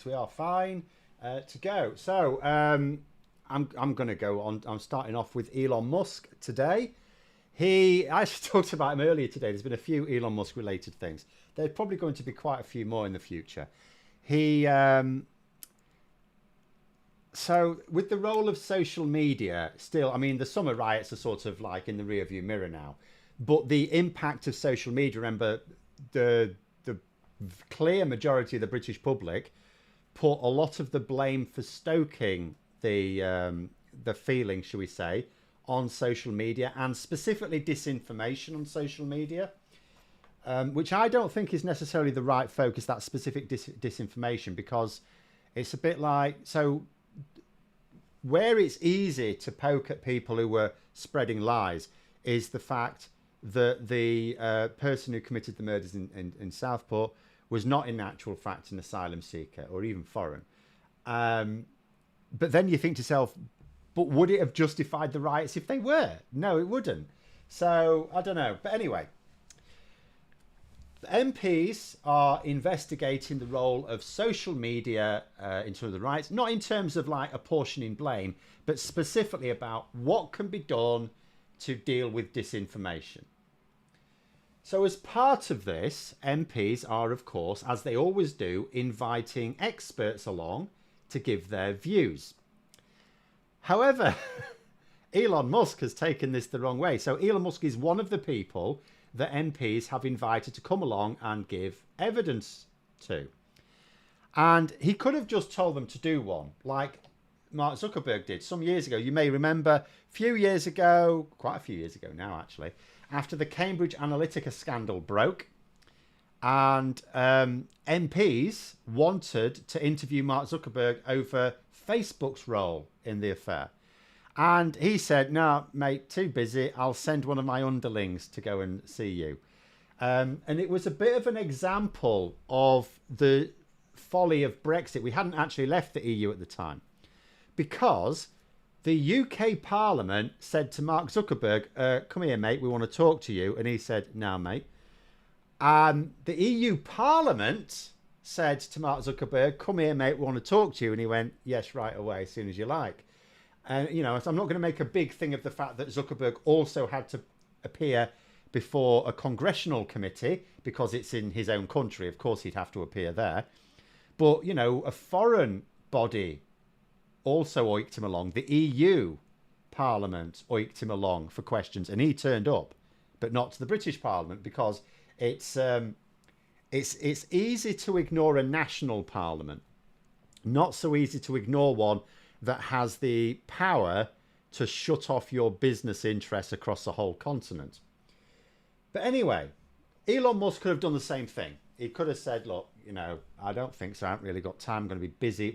We are fine to go. So I'm going to go on. I'm starting off with Elon Musk today. I actually talked about him earlier today. There's been a few Elon Musk related things. There's probably going to be quite a few more in the future. He So with the role of social media, still, I mean, the summer riots are sort of like in the rearview mirror now, but the impact of social media. Remember, the clear majority of the British public put a lot of the blame for stoking the feeling, shall we say, on social media, and specifically disinformation on social media, which I don't think is necessarily the right focus. That specific disinformation, because it's a bit like, so where it's easy to poke at people who were spreading lies is the fact that the person who committed the murders in Southport was not in actual fact an asylum seeker or even foreign. But then you think to yourself, but would it have justified the riots if they were? No, it wouldn't. So I don't know. But anyway, MPs are investigating the role of social media in terms of the riots, not in terms of like apportioning blame, but specifically about what can be done to deal with disinformation. So as part of this, MPs are, of course, as they always do, inviting experts along to give their views. However, Elon Musk has taken this the wrong way. So Elon Musk is one of the people that MPs have invited to come along and give evidence to. And he could have just told them to do one, like Mark Zuckerberg did some years ago. You may remember a few years ago, quite a few years ago now, actually, after the Cambridge Analytica scandal broke, and MPs wanted to interview Mark Zuckerberg over Facebook's role in the affair. And he said, no, mate, too busy. I'll send one of my underlings to go and see you. And it was a bit of an example of the folly of Brexit. We hadn't actually left the EU at the time, because the UK Parliament said to Mark Zuckerberg, come here, mate, we want to talk to you. And he said, no, mate. The EU Parliament said to Mark Zuckerberg, come here, mate, we want to talk to you. And he went, yes, right away, as soon as you like. And, you know, I'm not going to make a big thing of the fact that Zuckerberg also had to appear before a congressional committee because it's in his own country. Of course, he'd have to appear there. But, you know, a foreign body also oiked him along. The EU Parliament oiked him along for questions, and he turned up, but not to the British Parliament, because it's easy to ignore a national parliament, not so easy to ignore one that has the power to shut off your business interests across the whole continent. But anyway, Elon Musk could have done the same thing. He could have said, look, you know, I don't think so. I haven't really got time. I'm going to be busy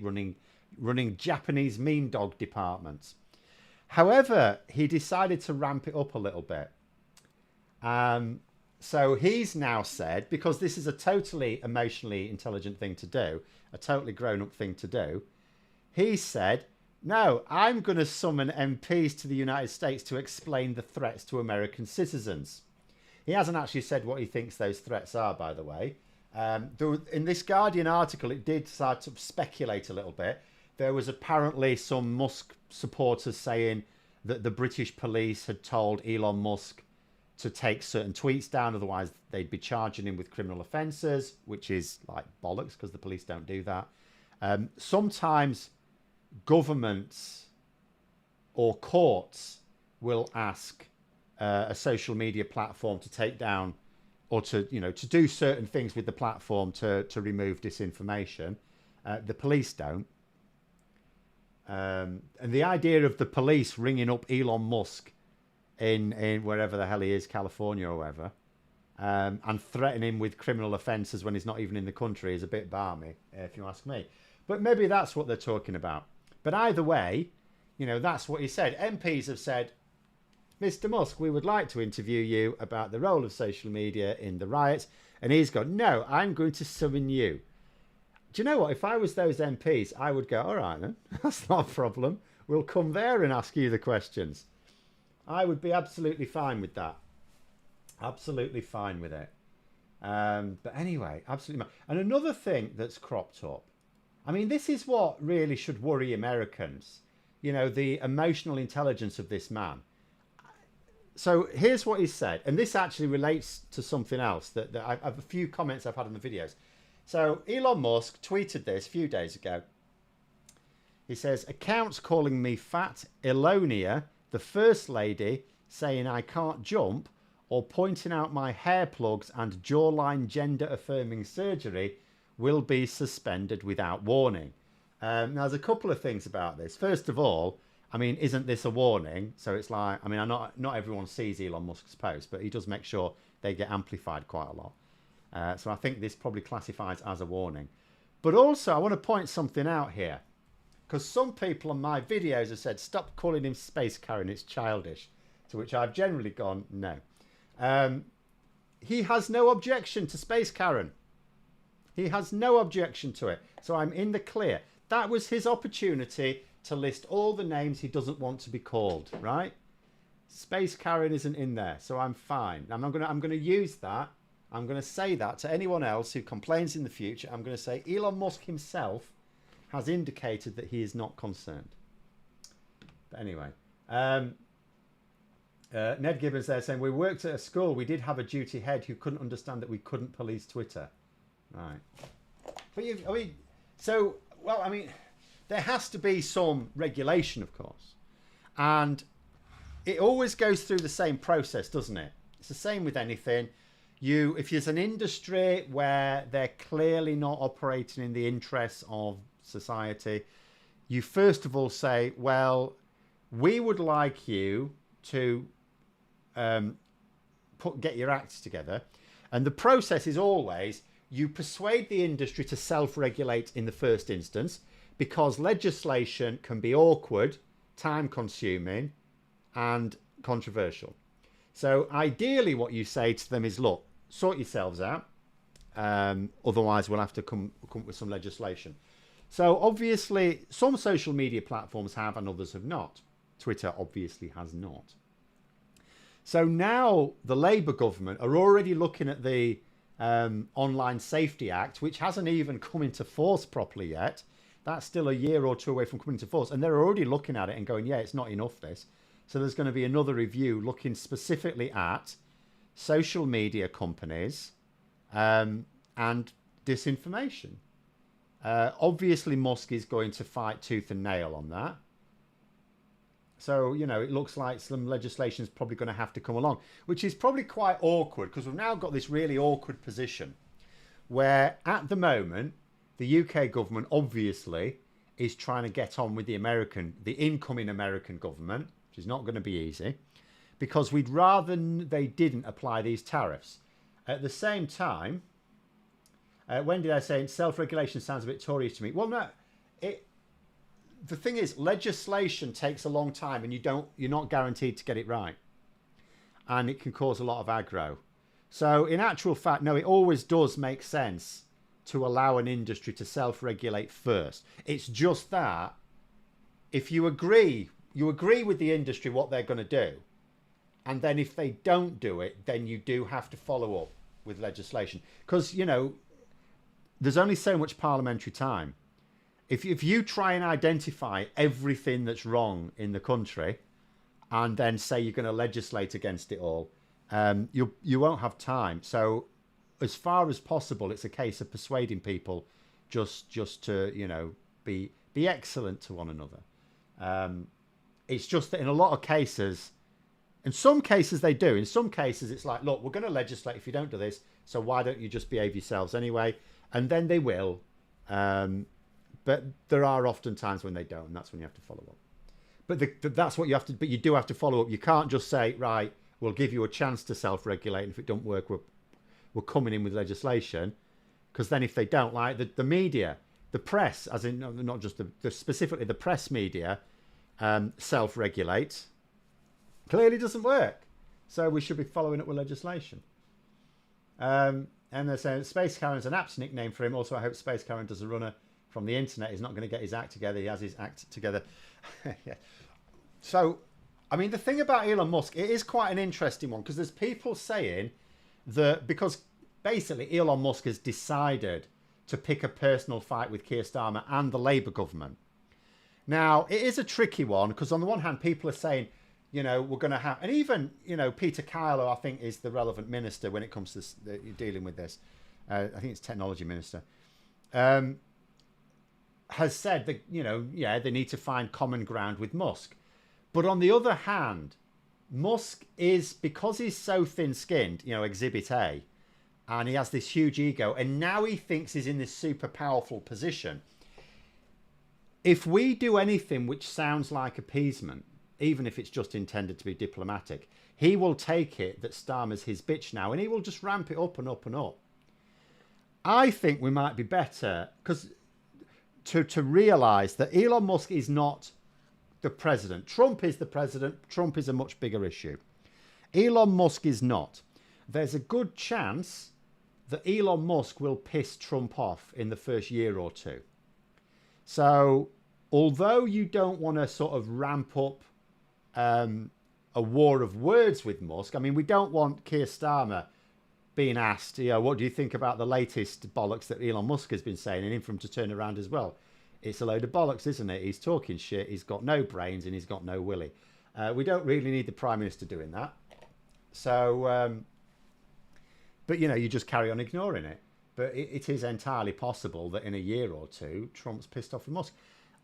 running Japanese mean dog departments. However, he decided to ramp it up a little bit. So he's now said, because this is a totally emotionally intelligent thing to do, a totally grown-up thing to do, he said, no, I'm going to summon MPs to the United States to explain the threats to American citizens. He hasn't actually said what he thinks those threats are, by the way. In this Guardian article, it did start to speculate a little bit. There was apparently some Musk supporters saying that the British police had told Elon Musk to take certain tweets down, otherwise they'd be charging him with criminal offences, which is like bollocks because the police don't do that. Sometimes governments or courts will ask a social media platform to take down or to do certain things with the platform to remove disinformation. The police don't. And the idea of the police ringing up Elon Musk in wherever the hell he is, California or wherever, and threatening him with criminal offences when he's not even in the country is a bit balmy, if you ask me. But maybe that's what they're talking about. But either way, you know, that's what he said. MPs have said, Mr. Musk, we would like to interview you about the role of social media in the riots. And he's gone, no, I'm going to summon you. Do you know what? If I was those MPs, I would go, all right then, that's not a problem. We'll come there and ask you the questions. I would be absolutely fine with that. Absolutely fine with it. But anyway, absolutely. And another thing that's cropped up I mean, this is what really should worry Americans. You know, the emotional intelligence of this man. So here's what he said, and this actually relates to something else that I've a few comments I've had on the videos. So Elon Musk tweeted this a few days ago. He says, accounts calling me fat Elonia, the first lady, saying I can't jump, or pointing out my hair plugs and jawline gender affirming surgery will be suspended without warning. Now there's a couple of things about this. First of all, I mean, isn't this a warning? So it's like, I mean, not everyone sees Elon Musk's post, but he does make sure they get amplified quite a lot. So I think this probably classifies as a warning. But also, I want to point something out here, because some people on my videos have said, stop calling him Space Karen, it's childish. To which I've generally gone, no. He has no objection to Space Karen. He has no objection to it. So I'm in the clear. That was his opportunity to list all the names he doesn't want to be called, right? Space Karen isn't in there, so I'm fine. I'm gonna use that. I'm gonna say that to anyone else who complains in the future. I'm gonna say Elon Musk himself has indicated that he is not concerned. But anyway, Ned Gibbons there saying, we worked at a school. We did have a duty head who couldn't understand that we couldn't police Twitter. Right. But I mean, there has to be some regulation, of course. And it always goes through the same process, doesn't it? It's the same with anything. If there's an industry where they're clearly not operating in the interests of society, you first of all say, well, we would like you to get your acts together. And the process is always, you persuade the industry to self-regulate in the first instance, because legislation can be awkward, time-consuming, and controversial. So ideally what you say to them is, look, sort yourselves out. Otherwise, we'll have to come up with some legislation. So obviously, some social media platforms have and others have not. Twitter obviously has not. So now the Labour government are already looking at the Online Safety Act, which hasn't even come into force properly yet. That's still a year or two away from coming into force. And they're already looking at it and going, yeah, it's not enough, this. So there's going to be another review looking specifically at social media companies and disinformation. Obviously, Musk is going to fight tooth and nail on that. So, you know, it looks like some legislation is probably going to have to come along, which is probably quite awkward, because we've now got this really awkward position where at the moment, the UK government obviously is trying to get on with the incoming American government, which is not going to be easy, because we'd rather they didn't apply these tariffs. At the same time, when did I say self-regulation sounds a bit Tory-ish to me? Well, no, the thing is, legislation takes a long time, and you're not guaranteed to get it right, and it can cause a lot of aggro. So, in actual fact, no, it always does make sense to allow an industry to self-regulate first. It's just that if you agree with the industry what they're going to do, and then if they don't do it, then you do have to follow up with legislation, because, you know, there's only so much parliamentary time. If you try and identify everything that's wrong in the country and then say you're going to legislate against it all, you won't have time. So as far as possible, it's a case of persuading people just to, you know, be excellent to one another. It's just that in a lot of cases, in some cases they do. In some cases, it's like, look, we're going to legislate if you don't do this, so why don't you just behave yourselves anyway? And then they will. But there are often times when they don't, and that's when you have to follow up. But that's what you have to. But you do have to follow up. You can't just say, right, we'll give you a chance to self-regulate, and if it don't work, we're coming in with legislation. Because then if they don't, like the media, the press, as in not just specifically the press media, self-regulate, clearly doesn't work. So we should be following up with legislation. And they're saying Space Karen's an apt nickname for him. Also, I hope Space Karen does a runner from the internet. He's not going to get his act together. He has his act together. Yeah. So, I mean, the thing about Elon Musk, it is quite an interesting one, because there's people saying that because basically Elon Musk has decided to pick a personal fight with Keir Starmer and the Labour government. Now, it is a tricky one because on the one hand, people are saying, you know, we're going to have, and even, you know, Peter Kyle, who I think is the relevant minister when it comes to dealing with this, I think it's technology minister, has said that, you know, yeah, they need to find common ground with Musk. But on the other hand, Musk is, because he's so thin-skinned, you know, Exhibit A, and he has this huge ego, and now he thinks he's in this super powerful position. If we do anything which sounds like appeasement, even if it's just intended to be diplomatic, he will take it that Starmer's his bitch now, and he will just ramp it up and up and up. I think we might be better because to realise that Elon Musk is not the president. Trump is the president. Trump is a much bigger issue. Elon Musk is not. There's a good chance that Elon Musk will piss Trump off in the first year or two. So, although you don't want to sort of ramp up a war of words with Musk, I mean, we don't want Keir Starmer being asked, you know, what do you think about the latest bollocks that Elon Musk has been saying, and him for him to turn around as well. It's a load of bollocks, isn't it? He's talking shit, he's got no brains, and he's got no willy. We don't really need the Prime Minister doing that. So, but, you know, you just carry on ignoring it. But it is entirely possible that in a year or two, Trump's pissed off with Musk.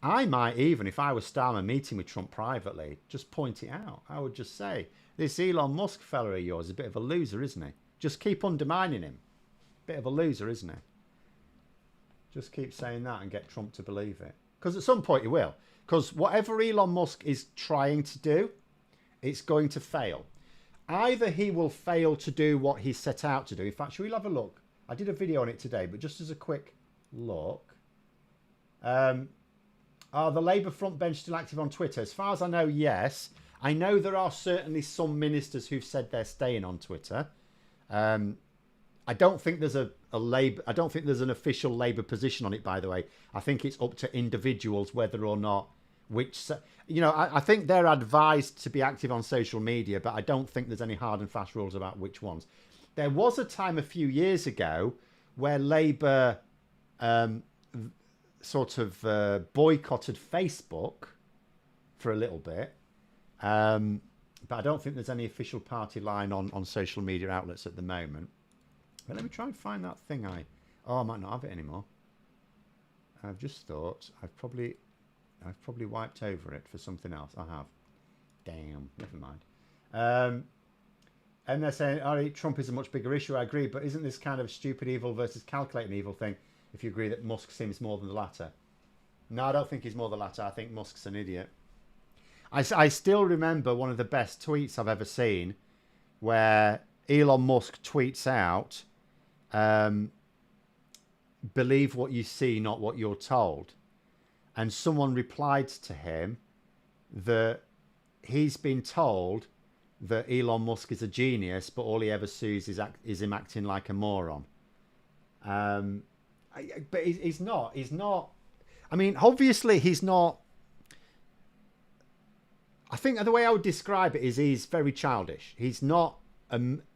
I might even, if I was Starmer meeting with Trump privately, just point it out. I would just say, this Elon Musk fella of yours is a bit of a loser, isn't he? Just keep undermining him. Bit of a loser, isn't he? Just keep saying that and get Trump to believe it. Because at some point he will. Because whatever Elon Musk is trying to do, it's going to fail. Either he will fail to do what he set out to do. In fact, shall we have a look? I did a video on it today, but just as a quick look. Are the Labour front bench still active on Twitter? As far as I know, yes. I know there are certainly some ministers who've said they're staying on Twitter. I don't think there's a Labour. I don't think there's an official Labour position on it. By the way, I think it's up to individuals whether or not which. You know, I think they're advised to be active on social media, but I don't think there's any hard and fast rules about which ones. There was a time a few years ago where Labour sort of boycotted Facebook for a little bit. But I don't think there's any official party line on social media outlets at the moment. But let me try and find that thing I might not have it anymore. I've just thought I've probably wiped over it for something else. I have. Damn, never mind. And they're saying, all right, Trump is a much bigger issue. I agree, but isn't this kind of stupid evil versus calculating evil thing? If you agree that Musk seems more than the latter. No, I don't think he's more the latter. I think Musk's an idiot. I still remember one of the best tweets I've ever seen where Elon Musk tweets out, believe what you see, not what you're told. And someone replied to him that he's been told that Elon Musk is a genius, but all he ever sees is him acting like a moron. But he's not. He's not. I mean, obviously, he's not. I think the way I would describe it is he's very childish. He's not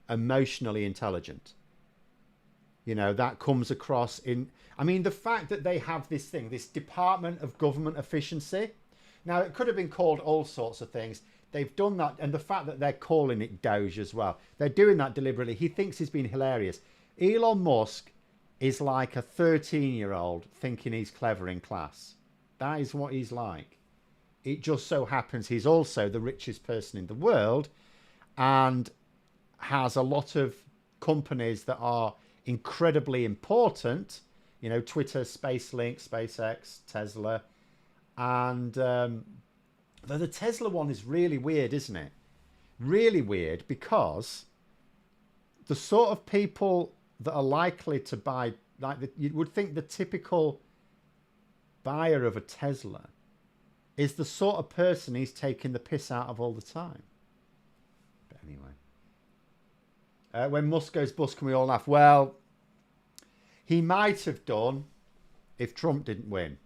emotionally intelligent. You know, that comes across in. I mean, the fact that they have this thing, this Department of Government Efficiency. Now, it could have been called all sorts of things. They've done that. And the fact that they're calling it Doge as well. They're doing that deliberately. He thinks he's been hilarious. Elon Musk is like a 13-year-old thinking he's clever in class. That is what he's like. It just so happens he's also the richest person in the world and has a lot of companies that are incredibly important. You know, Twitter, SpaceLink, SpaceX, Tesla. And the Tesla one is really weird, isn't it? Really weird because the sort of people that are likely to buy, like you would think the typical buyer of a Tesla is the sort of person he's taking the piss out of all the time. But anyway. When Musk goes bust, can we all laugh? Well, he might have done if Trump didn't win.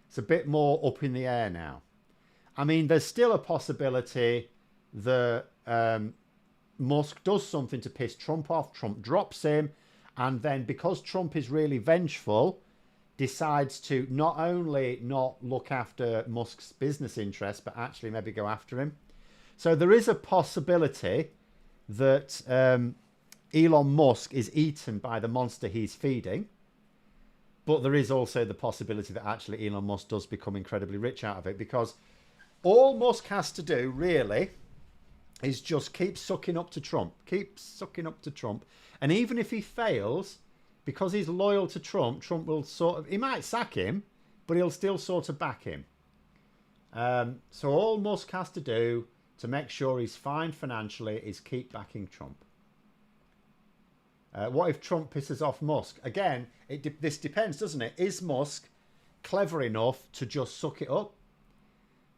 It's a bit more up in the air now. I mean, there's still a possibility that Musk does something to piss Trump off. Trump drops him. And then because Trump is really vengeful, decides to not only not look after Musk's business interests, but actually maybe go after him. So there is a possibility that Elon Musk is eaten by the monster he's feeding. But there is also the possibility that actually Elon Musk does become incredibly rich out of it, because all Musk has to do really is just keep sucking up to Trump. And even if he fails, because he's loyal to Trump, Trump will he might sack him, but he'll still sort of back him. So all Musk has to do to make sure he's fine financially is keep backing Trump. What if Trump pisses off Musk? Again, this depends, doesn't it? Is Musk clever enough to just suck it up?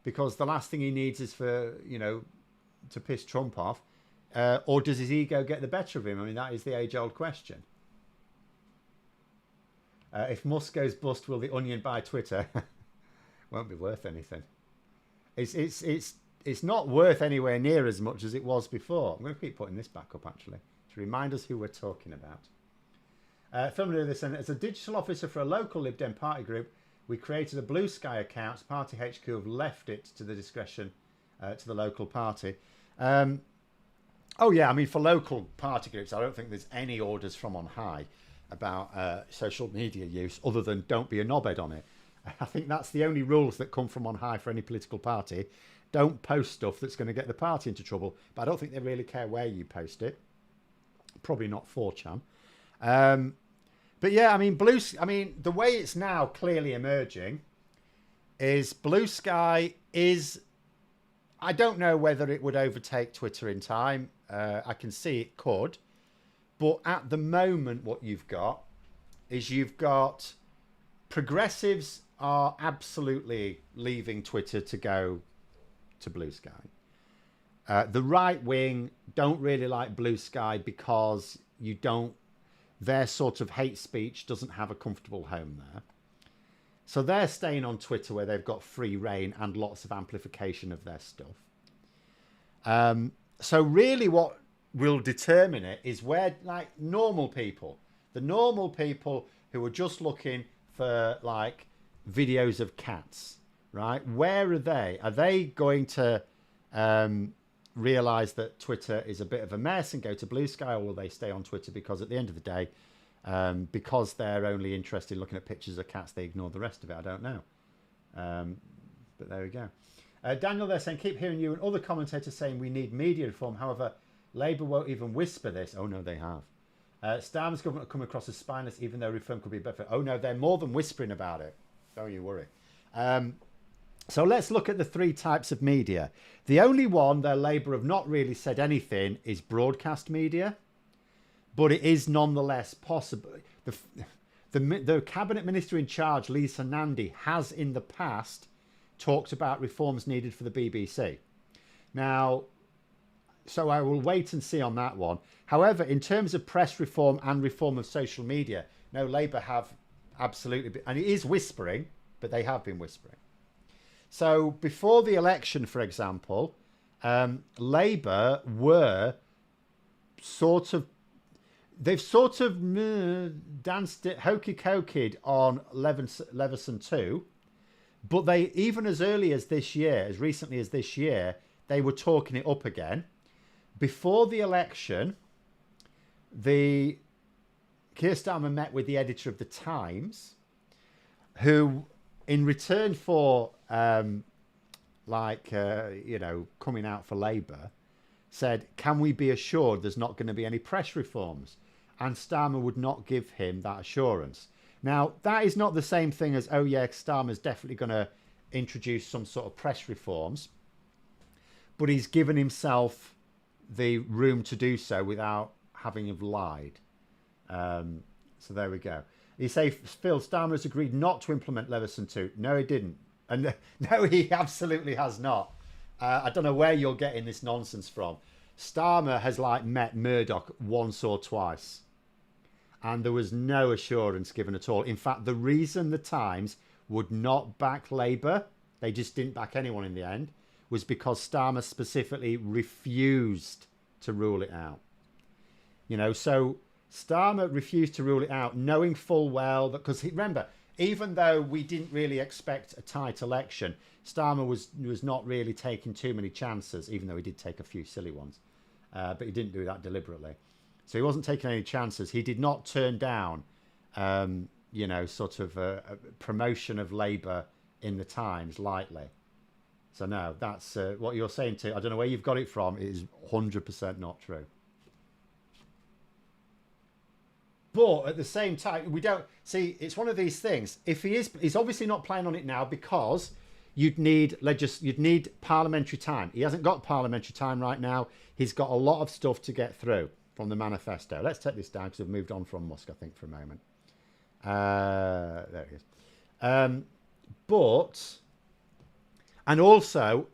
Because the last thing he needs is for, to piss Trump off. Or does his ego get the better of him? I mean, that is the age-old question. If Musk goes bust, will the Onion buy Twitter? Won't be worth anything. It's not worth anywhere near as much as it was before. I'm going to keep putting this back up, actually, to remind us who we're talking about. Filming this, and as a digital officer for a local Lib Dem party group, we created a Blue Sky account. Party HQ have left it to the discretion to the local party. Oh yeah, I mean, for local party groups, I don't think there's any orders from on high about social media use other than don't be a knobhead on it. I think that's the only rules that come from on high for any political party. Don't post stuff that's going to get the party into trouble. But I don't think they really care where you post it. Probably not 4chan. But yeah, I mean, the way it's now clearly emerging is Blue Sky is... I don't know whether it would overtake Twitter in time. I can see it could. But at the moment, what you've got is progressives are absolutely leaving Twitter to go to Blue Sky. The right wing don't really like Blue Sky because their sort of hate speech doesn't have a comfortable home there. So they're staying on Twitter where they've got free reign and lots of amplification of their stuff. So really what will determine it is where, like, the normal people who are just looking for, like, videos of cats, right? Where are they? Are they going to realise that Twitter is a bit of a mess and go to Blue Sky, or will they stay on Twitter because at the end of the day, because they're only interested in looking at pictures of cats, they ignore the rest of it? I don't know. But there we go. Daniel, they're saying, keep hearing you and other commentators saying we need media reform. However, Labour won't even whisper this. Oh, no, they have. Starmer's government will come across as spineless, even though reform could be better. Oh, no, they're more than whispering about it. Don't you worry. So let's look at the three types of media. The only one that Labour have not really said anything is broadcast media. But it is nonetheless possible. The cabinet minister in charge, Lisa Nandy, has in the past talked about reforms needed for the BBC. Now, so I will wait and see on that one. However, in terms of press reform and reform of social media, no, Labour have absolutely, and it is whispering, but they have been whispering. So before the election, for example, Labour were they've sort of danced it hokey-cokeyed on Leveson 2, but they, even as early as this year, as recently as this year, they were talking it up again. Before the election, Keir Starmer met with the editor of The Times, who, in return for, coming out for Labour, said, can we be assured there's not going to be any press reforms? And Starmer would not give him that assurance. Now, that is not the same thing as, oh yeah, Starmer's definitely going to introduce some sort of press reforms. But he's given himself the room to do so without having have lied. So there we go. You say, Phil, Starmer has agreed not to implement Leveson 2. No, he didn't. And no, he absolutely has not. I don't know where you're getting this nonsense from. Starmer has met Murdoch once or twice, and there was no assurance given at all. In fact, the reason the Times would not back Labour, they just didn't back anyone in the end, was because Starmer specifically refused to rule it out. So Starmer refused to rule it out, knowing full well that, because remember, even though we didn't really expect a tight election, Starmer was not really taking too many chances, even though he did take a few silly ones. But he didn't do that deliberately. So he wasn't taking any chances. He did not turn down, sort of a promotion of Labour in the Times lightly. So no, that's what you're saying to. I don't know where you've got it from. It is 100% not true. But at the same time, we don't see. It's one of these things. If he's obviously not planning on it now because you'd need parliamentary time. He hasn't got parliamentary time right now. He's got a lot of stuff to get through from the manifesto. Let's take this down because we've moved on from Musk, I think, for a moment. There it is. And also,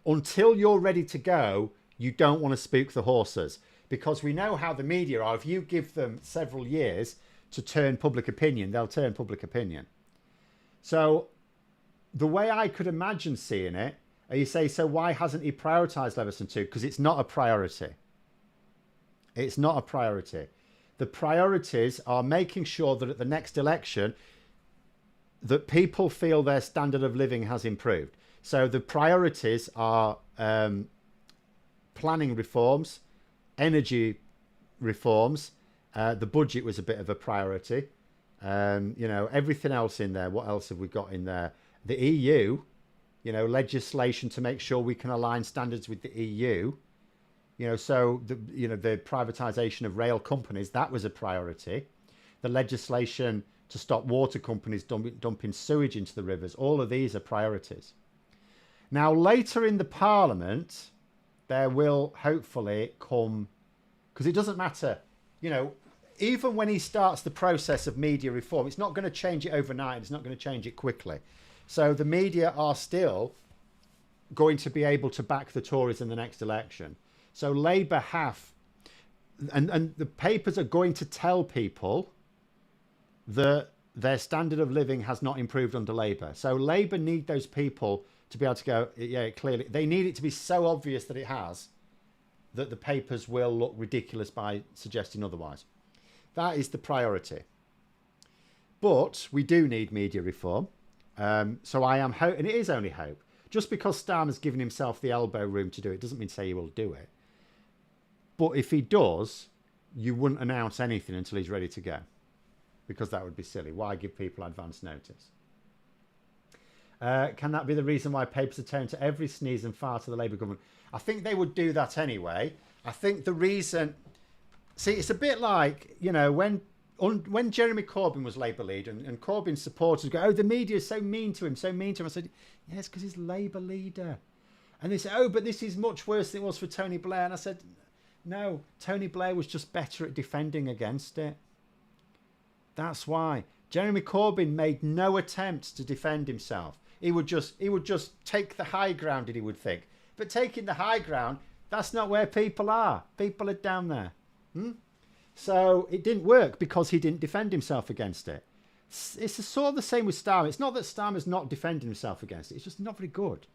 until you're ready to go, you don't want to spook the horses, because we know how the media are. If you give them several years to turn public opinion, they'll turn public opinion. So the way I could imagine seeing it, you say, so why hasn't he prioritised Leveson 2? Because it's not a priority. It's not a priority. The priorities are making sure that at the next election, that people feel their standard of living has improved. So the priorities are planning reforms, energy reforms. The budget was a bit of a priority. Everything else in there. What else have we got in there? The EU, legislation to make sure we can align standards with the EU. So the privatization of rail companies, that was a priority. The legislation to stop water companies dumping sewage into the rivers. All of these are priorities. Now, later in the Parliament, there will hopefully come, because it doesn't matter, even when he starts the process of media reform, it's not going to change it overnight. It's not going to change it quickly. So the media are still going to be able to back the Tories in the next election. So Labour have, and the papers are going to tell people that their standard of living has not improved under Labour. So Labour need those people to be able to go, yeah, clearly. They need it to be so obvious that it has, that the papers will look ridiculous by suggesting otherwise. That is the priority. But we do need media reform. So I am hope, and it is only hope. Just because Starmer's given himself the elbow room to do it doesn't mean to say he will do it. But if he does, you wouldn't announce anything until he's ready to go, because that would be silly. Why give people advance notice? Can that be the reason why papers are turning to every sneeze and fart of the Labour government? I think they would do that anyway. I think the reason... See, it's a bit like, when Jeremy Corbyn was Labour leader and Corbyn's supporters go, oh, the media is so mean to him, so mean to him. I said, yes, because he's Labour leader. And they said, oh, but this is much worse than it was for Tony Blair. And I said, no, Tony Blair was just better at defending against it. That's why. Jeremy Corbyn made no attempt to defend himself. He would just take the high ground, he would think. But taking the high ground, that's not where people are. People are down there. So it didn't work because he didn't defend himself against it. It's sort of the same with Starmer. It's not that Starmer's not defending himself against it. It's just not very good.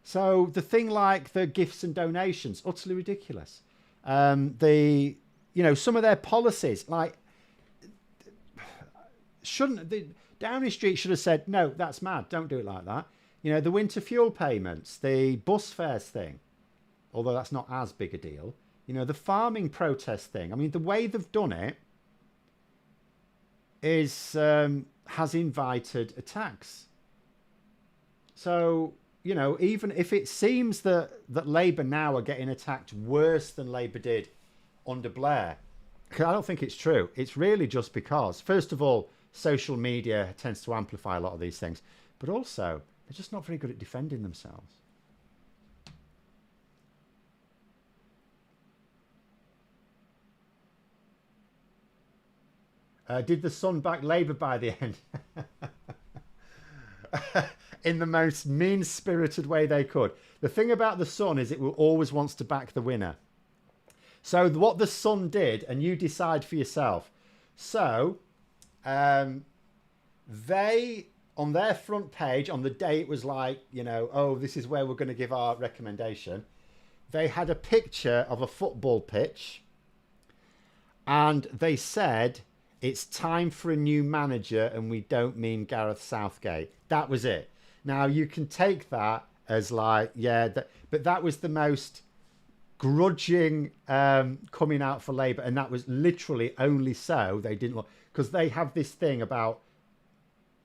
So the thing like the gifts and donations, utterly ridiculous. Some of their policies, like, Downing Street should have said, no, that's mad. Don't do it like that. The winter fuel payments, the bus fares thing, although that's not as big a deal. The farming protest thing. I mean, the way they've done it is has invited attacks. So, even if it seems that Labour now are getting attacked worse than Labour did under Blair, I don't think it's true. It's really just because, first of all, social media tends to amplify a lot of these things, but also they're just not very good at defending themselves. Did the Sun back Labour by the end? In the most mean-spirited way they could. The thing about the Sun is it will always wants to back the winner. So what the Sun did, and you decide for yourself. So they, on their front page, on the day it was like, oh, this is where we're going to give our recommendation, they had a picture of a football pitch And they said it's time for a new manager, and we don't mean Gareth Southgate. That was it. Now you can take that as like, yeah, but that was the most grudging coming out for Labour, and that was literally only so they didn't look, because they have this thing about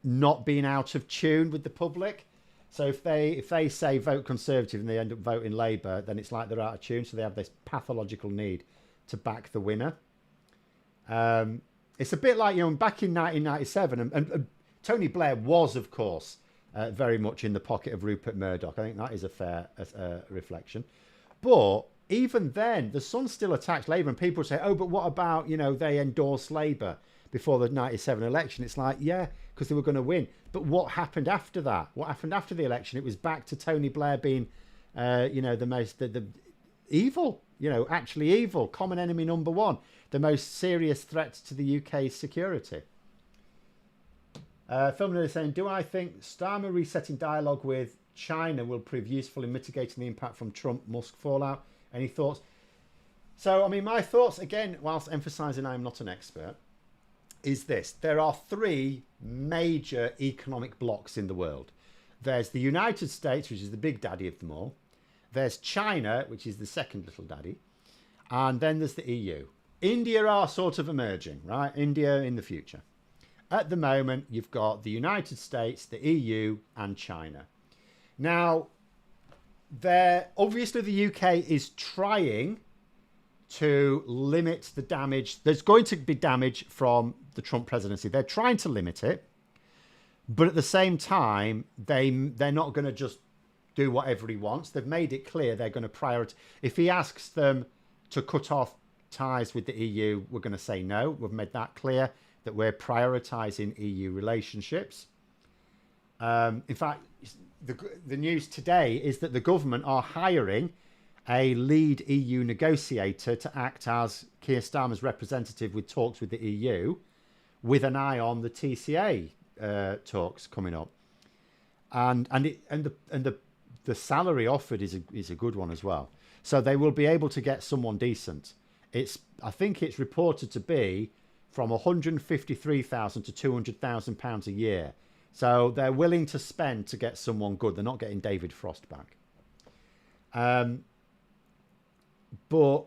not being out of tune with the public. So if they say vote Conservative and they end up voting Labour, then it's like they're out of tune. So they have this pathological need to back the winner. It's a bit like, back in 1997, and Tony Blair was, of course, very much in the pocket of Rupert Murdoch. I think that is a fair reflection. But even then, the Sun still attacked Labour, and people say, oh, but what about, they endorsed Labour before the 97 election? It's like, yeah, because they were going to win. But what happened after that? What happened after the election? It was back to Tony Blair being, the most, the evil, actually evil, common enemy number one, the most serious threat to the UK's security. Filmer is saying, do I think Starmer resetting dialogue with China will prove useful in mitigating the impact from Trump-Musk fallout? Any thoughts? So, my thoughts, again, whilst emphasising I am not an expert, is this. There are three major economic blocks in the world. There's the United States, which is the big daddy of them all. There's China, which is the second little daddy. And then there's the EU. India are sort of emerging, right? India in the future. At the moment, you've got the United States, the EU, and China. Now, obviously the UK is trying to limit the damage. There's going to be damage from the Trump presidency. They're trying to limit it. But at the same time, they're not going to just do whatever he wants. They've made it clear they're going to prioritize. If he asks them to cut off ties with the EU, we're going to say no. We've made that clear, that we're prioritizing EU relationships. In fact, the news today is that the government are hiring a lead EU negotiator to act as Keir Starmer's representative with talks with the EU, with an eye on the TCA talks coming up. And the salary offered is a good one as well. So they will be able to get someone decent. I think it's reported to be from 153,000 to 200,000 pounds a year. So they're willing to spend to get someone good. They're not getting David Frost back. But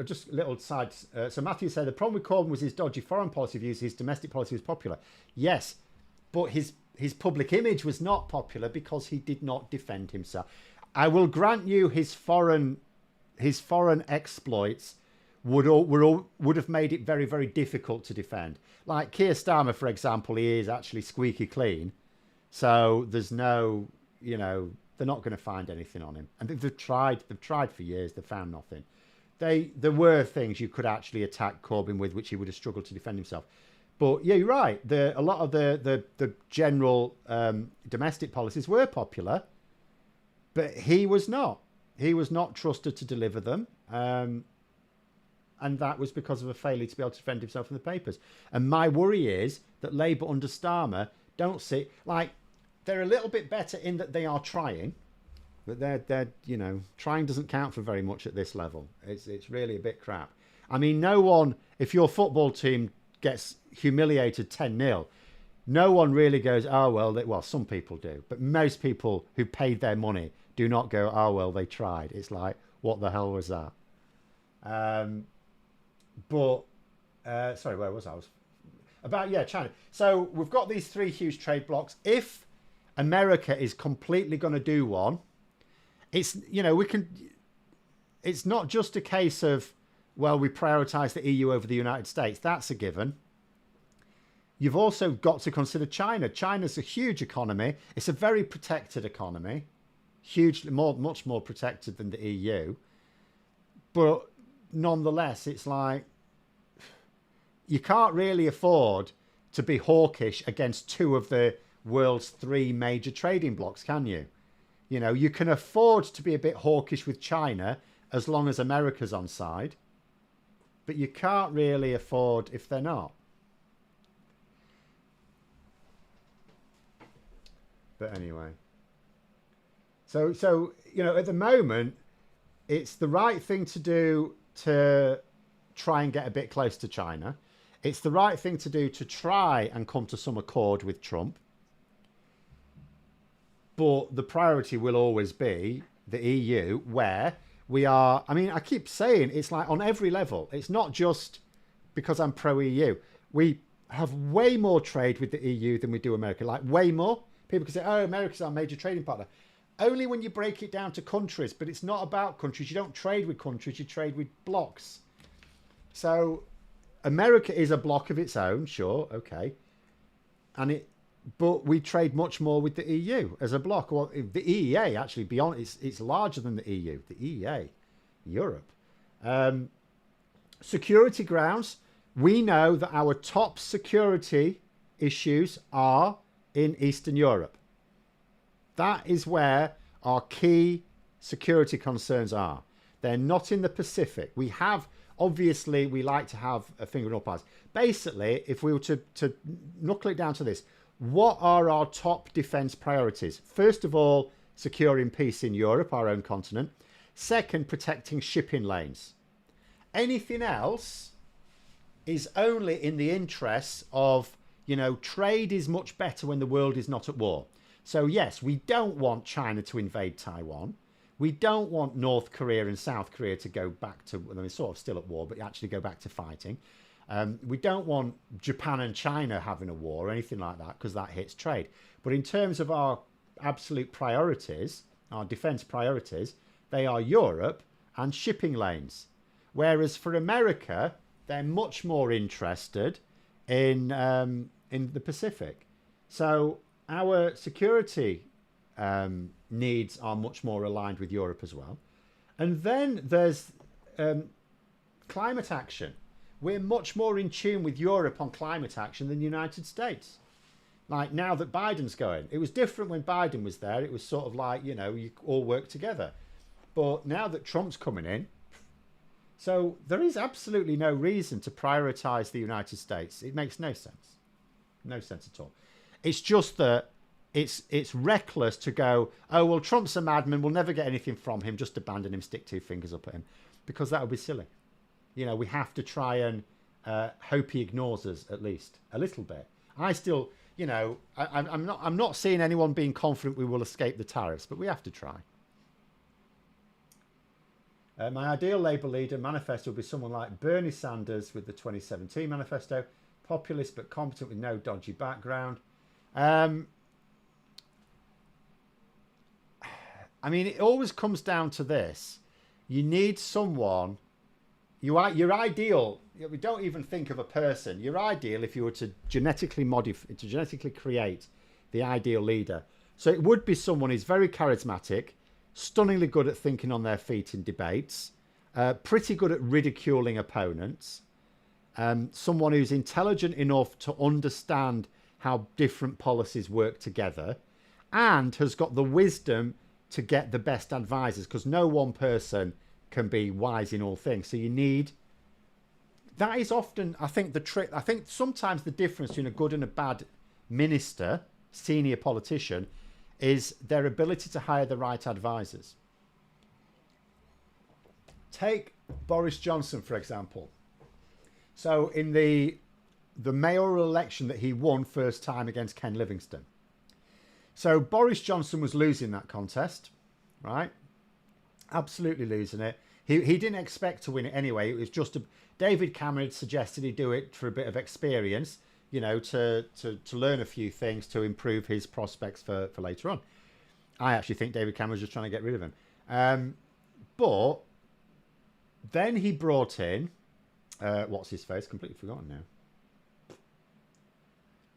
just a little side. So Matthew said the problem with Corbyn was his dodgy foreign policy views. His domestic policy was popular. Yes, but his public image was not popular because he did not defend himself. I will grant you his foreign exploits would have made it very, very difficult to defend. Like Keir Starmer, for example, he is actually squeaky clean. So there's no, they're not going to find anything on him. And they've tried for years. They've found nothing. There were things you could actually attack Corbyn with, which he would have struggled to defend himself. But yeah, you're right. A lot of the general domestic policies were popular, but he was not. He was not trusted to deliver them. And that was because of a failure to be able to defend himself in the papers. And my worry is that Labour under Starmer don't see, like, they're a little bit better in that they are trying, but they're trying doesn't count for very much at this level. It's really a bit crap. No one, if your football team gets humiliated 10-0, no one really goes, oh, well, some people do. But most people who paid their money do not go, oh, well, they tried. It's like, what the hell was that? Sorry, where was I? China. So we've got these three huge trade blocks. If America is completely going to do one, it's not just a case of, well, we prioritize the EU over the United States. That's a given. You've also got to consider China. China's a huge economy. It's a very protected economy, much more protected than the EU. But nonetheless, it's like you can't really afford to be hawkish against two of the world's three major trading blocks, can you? You can afford to be a bit hawkish with China as long as America's on side, but you can't really afford if they're not. But anyway, so at the moment, it's the right thing to do to try and get a bit close to China. It's the right thing to do to try and come to some accord with Trump. But the priority will always be the EU, where we are. I mean, I keep saying it's like on every level. It's not just because I'm pro-EU. We have way more trade with the EU than we do America, like way more. People can say, oh, America's our major trading partner. Only when you break it down to countries, but it's not about countries. You don't trade with countries, you trade with blocks. So America is a block of its own, sure, okay. But we trade much more with the EU as a block. Well, the EEA, actually, beyond it's larger than the EU, the EEA, Europe. Security grounds, we know that our top security issues are in Eastern Europe. That is where our key security concerns are. They're not in the Pacific. We have, obviously, we like to have a finger in all pies. Basically, if we were to knuckle it down to this, what are our top defence priorities? First of all, securing peace in Europe, our own continent. Second, protecting shipping lanes. Anything else is only in the interests of, trade is much better when the world is not at war. So yes, we don't want China to invade Taiwan. We don't want North Korea and South Korea to go back to, I mean, sort of still at war, but actually go back to fighting. We don't want Japan and China having a war or anything like that, because that hits trade. But in terms of our absolute priorities, our defence priorities, they are Europe and shipping lanes. Whereas for America, they're much more interested in the Pacific. So our security needs are much more aligned with Europe as well. And then there's climate action. We're much more in tune with Europe on climate action than the United States. Like now that Biden's going, it was different when Biden was there. It was sort of like, you all work together. But now that Trump's coming in, so there is absolutely no reason to prioritize the United States. It makes no sense. No sense at all. It's just that it's reckless to go, oh, well, Trump's a madman. We'll never get anything from him. Just abandon him, stick two fingers up at him, because that would be silly. We have to try and hope he ignores us at least a little bit. I still, I'm not seeing anyone being confident we will escape the tariffs, but we have to try. My ideal Labour leader manifesto would be someone like Bernie Sanders with the 2017 manifesto, populist but competent with no dodgy background. I mean, it always comes down to this. You need someone. Your ideal. We don't even think of a person. Your ideal, if you were to genetically create the ideal leader, so it would be someone who's very charismatic, stunningly good at thinking on their feet in debates, pretty good at ridiculing opponents, someone who's intelligent enough to understand how different policies work together, and has got the wisdom to get the best advisors, because no one person can be wise in all things. So you need, that is often, I think, the trick. I think sometimes the difference between a good and a bad minister, senior politician, is their ability to hire the right advisors. Take Boris Johnson, for example. So in the mayoral election that he won first time against Ken Livingstone. So Boris Johnson was losing that contest, right? Absolutely losing it. He didn't expect to win it anyway. It was just David Cameron had suggested he do it for a bit of experience, to learn a few things to improve his prospects for later on. I actually think David Cameron was just trying to get rid of him. But then he brought in, what's his face? Completely forgotten now.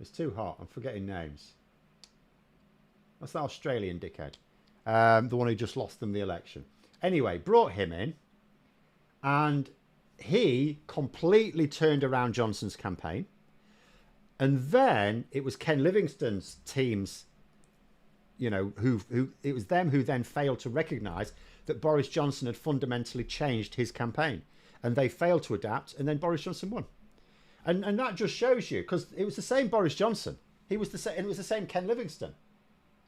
It's too hot. I'm forgetting names. That's that Australian dickhead. The one who just lost them the election. Anyway, brought him in, and he completely turned around Johnson's campaign. And then it was Ken Livingstone's teams, who it was them who then failed to recognise that Boris Johnson had fundamentally changed his campaign, and they failed to adapt, and then Boris Johnson won. And that just shows you, because it was the same Boris Johnson. He was the same, and it was the same Ken Livingstone.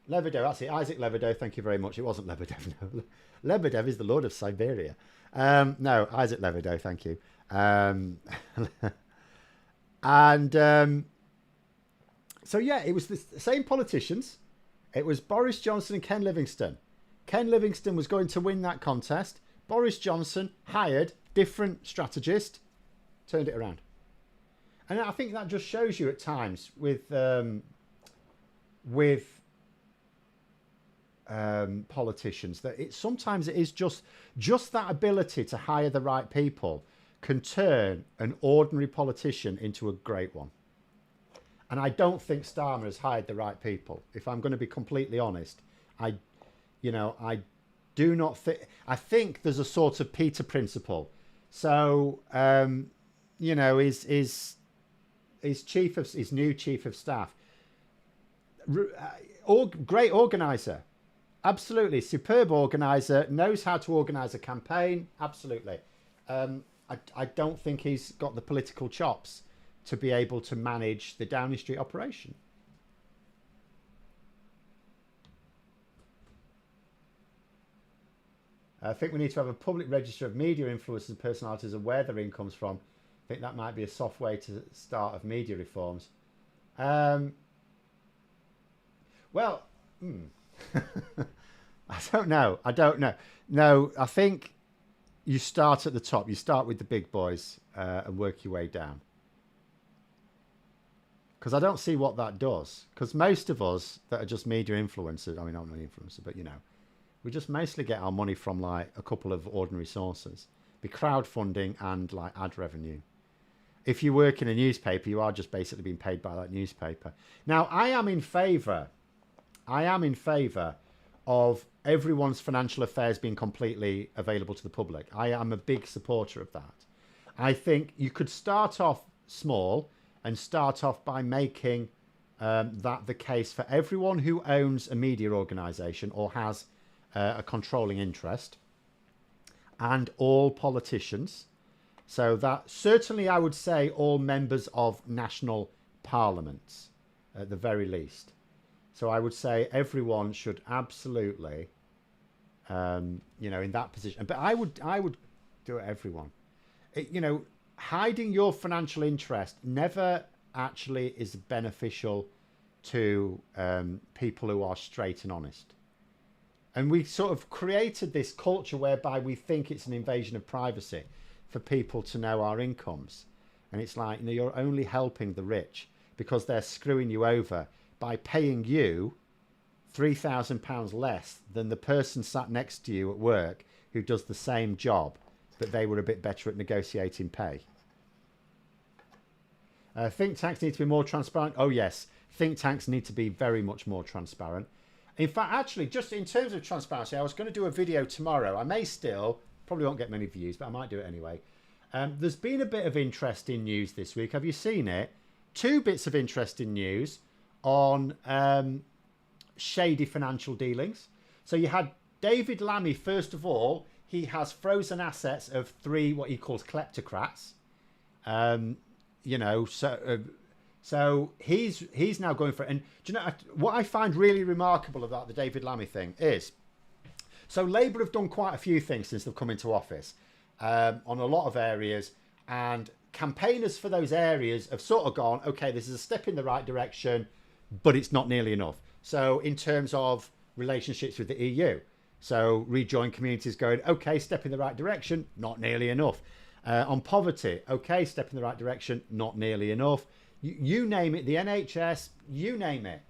Lebedev, that's it, Isaac Lebedev, thank you very much. It wasn't Lebedev, no. Lebedev is the Lord of Siberia. No, Isaac Levido, thank you. And so, yeah, it was the same politicians. It was Boris Johnson and Ken Livingstone. Ken Livingstone was going to win that contest. Boris Johnson hired different strategist, turned it around. And I think that just shows you at times with politicians that sometimes it is just that ability to hire the right people can turn an ordinary politician into a great one. And I don't think Starmer has hired the right people. If I'm going to be completely honest, I do not think. I think there's a sort of Peter principle. So his new chief of staff, great organizer, absolutely superb organizer, knows how to organize a campaign, absolutely. I don't think he's got the political chops to be able to manage the Downing Street operation. I think we need to have a public register of media influencers and personalities and where their income's from. I think that might be a soft way to start of media reforms. I don't know. No, I think you start at the top. You start with the big boys and work your way down. Because I don't see what that does. Because most of us that are just media influencers, I mean, I'm not an influencer, but we just mostly get our money from like a couple of ordinary sources. Be crowdfunding and like ad revenue. If you work in a newspaper, you are just basically being paid by that newspaper. Now, I am in favour of everyone's financial affairs being completely available to the public. I am a big supporter of that. I think you could start off small and start off by making that the case for everyone who owns a media organisation or has a controlling interest, and all politicians. So that certainly I would say all members of national parliaments at the very least. So I would say everyone should absolutely, in that position. But I would do it everyone. Hiding your financial interest never actually is beneficial to people who are straight and honest. And we sort of created this culture whereby we think it's an invasion of privacy for people to know our incomes. And it's like, you're only helping the rich because they're screwing you over by paying you £3,000 less than the person sat next to you at work who does the same job, but they were a bit better at negotiating pay. Think tanks need to be more transparent. Oh, yes. Think tanks need to be very much more transparent. In fact, actually, just in terms of transparency, I was going to do a video tomorrow. I may still, probably won't get many views, but I might do it anyway. There's been a bit of interesting news this week. Have you seen it? 2 bits of interesting news on shady financial dealings. So you had David Lammy, first of all, he has frozen assets of 3 what he calls kleptocrats. So he's now going for it. And do you know what I find really remarkable about the David Lammy thing is, so Labour have done quite a few things since they've come into office on a lot of areas, and campaigners for those areas have sort of gone, okay, this is a step in the right direction, but it's not nearly enough. So in terms of relationships with the EU, so rejoin communities going, okay, step in the right direction, not nearly enough. On poverty, okay, step in the right direction, not nearly enough. You name it, the NHS, you name it.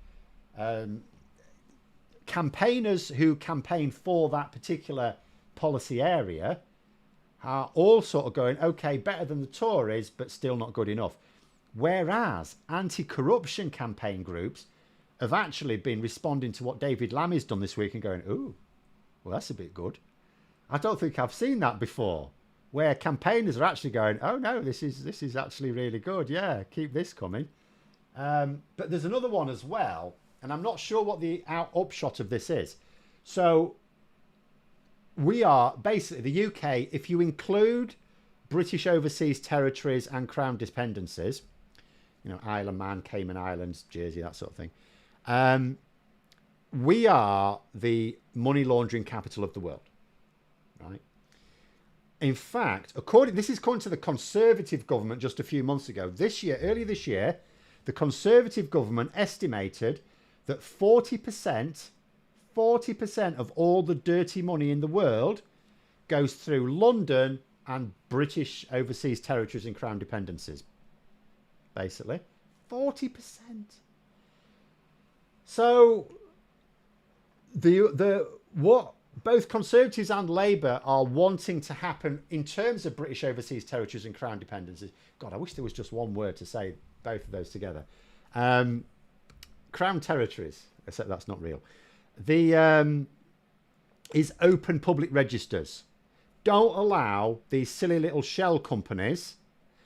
Campaigners who campaign for that particular policy area are all sort of going, okay, better than the Tories, but still not good enough. Whereas anti-corruption campaign groups have actually been responding to what David Lammy's done this week and going, ooh, well, that's a bit good. I don't think I've seen that before, where campaigners are actually going, oh no, this is actually really good. Yeah, keep this coming. But there's another one as well, and I'm not sure what the upshot of this is. So we are basically the UK, if you include British overseas territories and Crown dependencies, Isle of Man, Cayman Islands, Jersey, that sort of thing. We are the money laundering capital of the world, right? In fact, this is according to the Conservative government just a few months ago. Earlier this year, the Conservative government estimated that 40% of all the dirty money in the world goes through London and British overseas territories and crown dependencies. Basically, 40%. So what both Conservatives and Labour are wanting to happen in terms of British overseas territories and crown dependencies. God, I wish there was just one word to say both of those together. Crown territories, except that's not real. Is open public registers. Don't allow these silly little shell companies,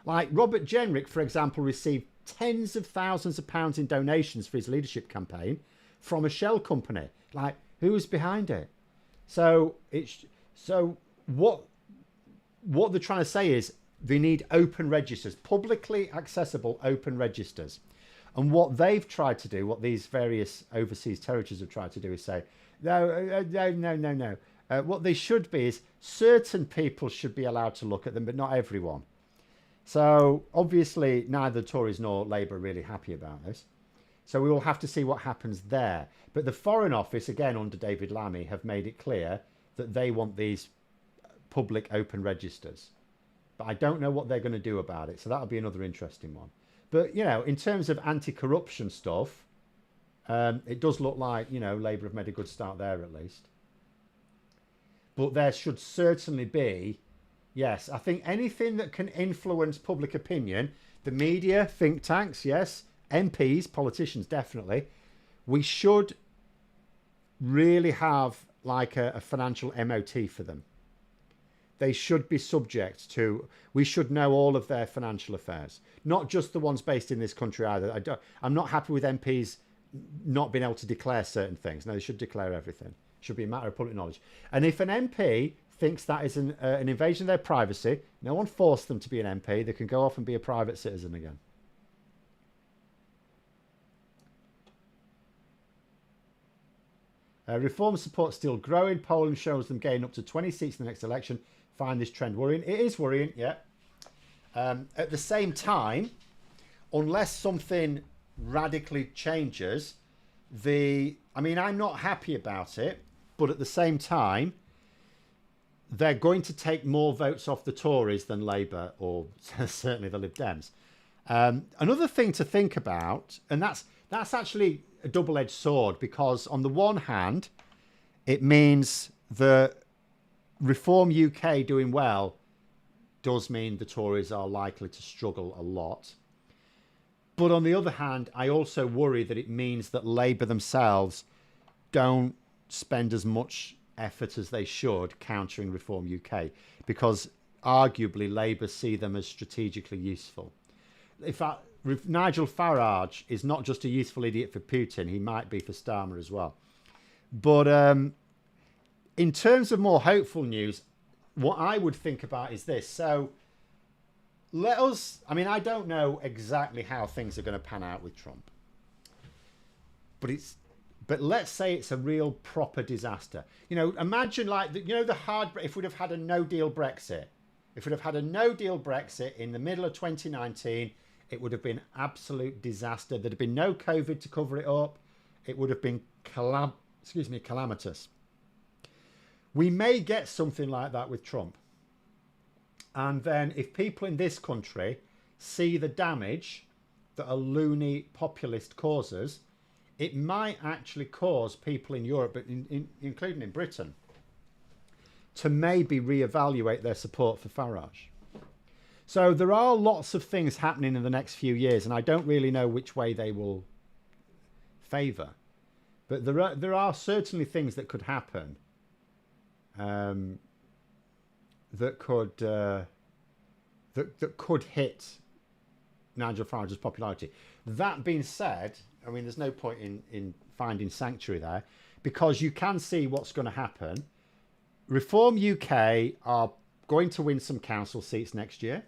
like Robert Jenrick, for example, received tens of thousands of pounds in donations for his leadership campaign from a shell company. Like, who was behind it? So what they're trying to say is they need open registers, publicly accessible open registers. And what they've tried to do, what these various overseas territories have tried to do, is say, no. What they should be is certain people should be allowed to look at them, but not everyone. So obviously neither the Tories nor Labour are really happy about this. So we will have to see what happens there. But the Foreign Office, again under David Lammy, have made it clear that they want these public open registers. But I don't know what they're going to do about it. So that'll be another interesting one. But, you know, in terms of anti-corruption stuff, it does look like, you know, Labour have made a good start there at least. But there should certainly be, yes, I think anything that can influence public opinion, the media, think tanks, yes, MPs, politicians, definitely. We should really have like a financial MOT for them. They should be subject to, we should know all of their financial affairs, not just the ones based in this country either. I'm not happy with MPs not being able to declare certain things. No, they should declare everything. It should be a matter of public knowledge. And if an MP thinks that is an invasion of their privacy, no one forced them to be an MP. They can go off and be a private citizen again. Reform support still growing. Polling shows them gaining up to 20 seats in the next election. Find this trend worrying? It is worrying, yeah. At the same time, unless something radically changes, I'm not happy about it, but at the same time, they're going to take more votes off the Tories than Labour or certainly the Lib Dems. Another thing to think about, and that's actually a double-edged sword, because on the one hand, it means that Reform UK doing well does mean the Tories are likely to struggle a lot. But on the other hand, I also worry that it means that Labour themselves don't spend as much effort as they should countering Reform UK, because arguably Labour see them as strategically useful. In fact, Nigel Farage is not just a useful idiot for Putin, he might be for Starmer as well. But in terms of more hopeful news, what I would think about is this. So I don't know exactly how things are going to pan out with Trump. But let's say it's a real proper disaster. You know, imagine if we'd have had a no-deal Brexit. If we'd have had a no-deal Brexit in the middle of 2019, it would have been absolute disaster. There'd have been no COVID to cover it up. It would have been calamitous. We may get something like that with Trump. And then if people in this country see the damage that a loony populist causes, it might actually cause people in Europe, but including in Britain, to maybe reevaluate their support for Farage. So there are lots of things happening in the next few years, and I don't really know which way they will favour. But there are certainly things that could happen that could hit Nigel Farage's popularity. That being said, I mean, there's no point in finding sanctuary there, because you can see what's going to happen. Reform UK are going to win some council seats next year.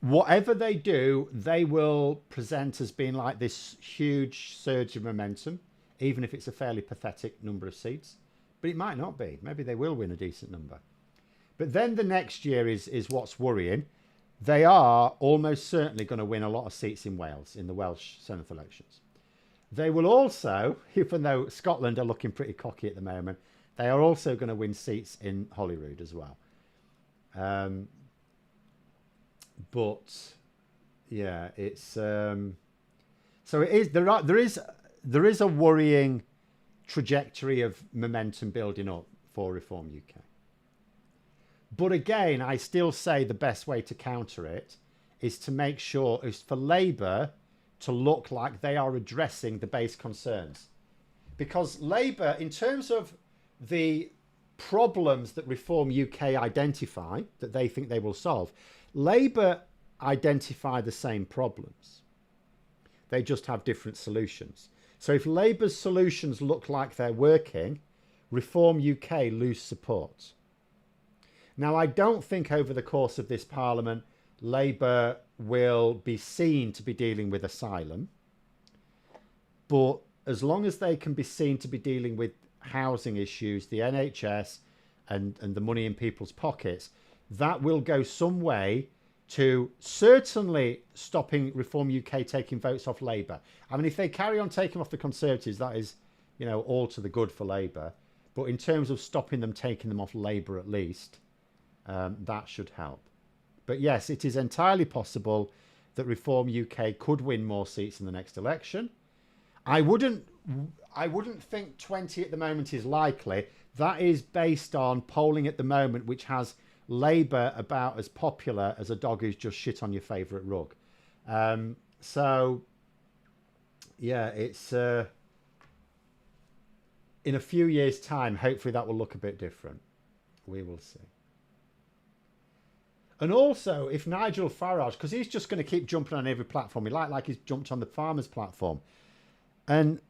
Whatever they do, they will present as being like this huge surge of momentum, even if it's a fairly pathetic number of seats. But it might not be. Maybe they will win a decent number. But then the next year is what's worrying. They are almost certainly going to win a lot of seats in Wales, in the Welsh Senedd elections. They will also, even though Scotland are looking pretty cocky at the moment, they are also going to win seats in Holyrood as well. But yeah, it's so it is. There is a worrying trajectory of momentum building up for Reform UK. But again, I still say the best way to counter it is to make sure is for Labour to look like they are addressing the base concerns. Because Labour, in terms of the problems that Reform UK identify, that they think they will solve, Labour identify the same problems. They just have different solutions. So if Labour's solutions look like they're working, Reform UK lose support. Now, I don't think over the course of this Parliament, Labour will be seen to be dealing with asylum. But as long as they can be seen to be dealing with housing issues, the NHS and the money in people's pockets, that will go some way to certainly stopping Reform UK taking votes off Labour. I mean, if they carry on taking off the Conservatives, that is, you know, all to the good for Labour. But in terms of stopping them taking them off Labour at least, that should help. But yes, it is entirely possible that Reform UK could win more seats in the next election. I wouldn't think 20 at the moment is likely. That is based on polling at the moment, which has Labour about as popular as a dog who's just shit on your favourite rug. So, yeah, it's in a few years' time, hopefully that will look a bit different. We will see. And also, if Nigel Farage, because he's just going to keep jumping on every platform, like he's jumped on the farmers' platform. And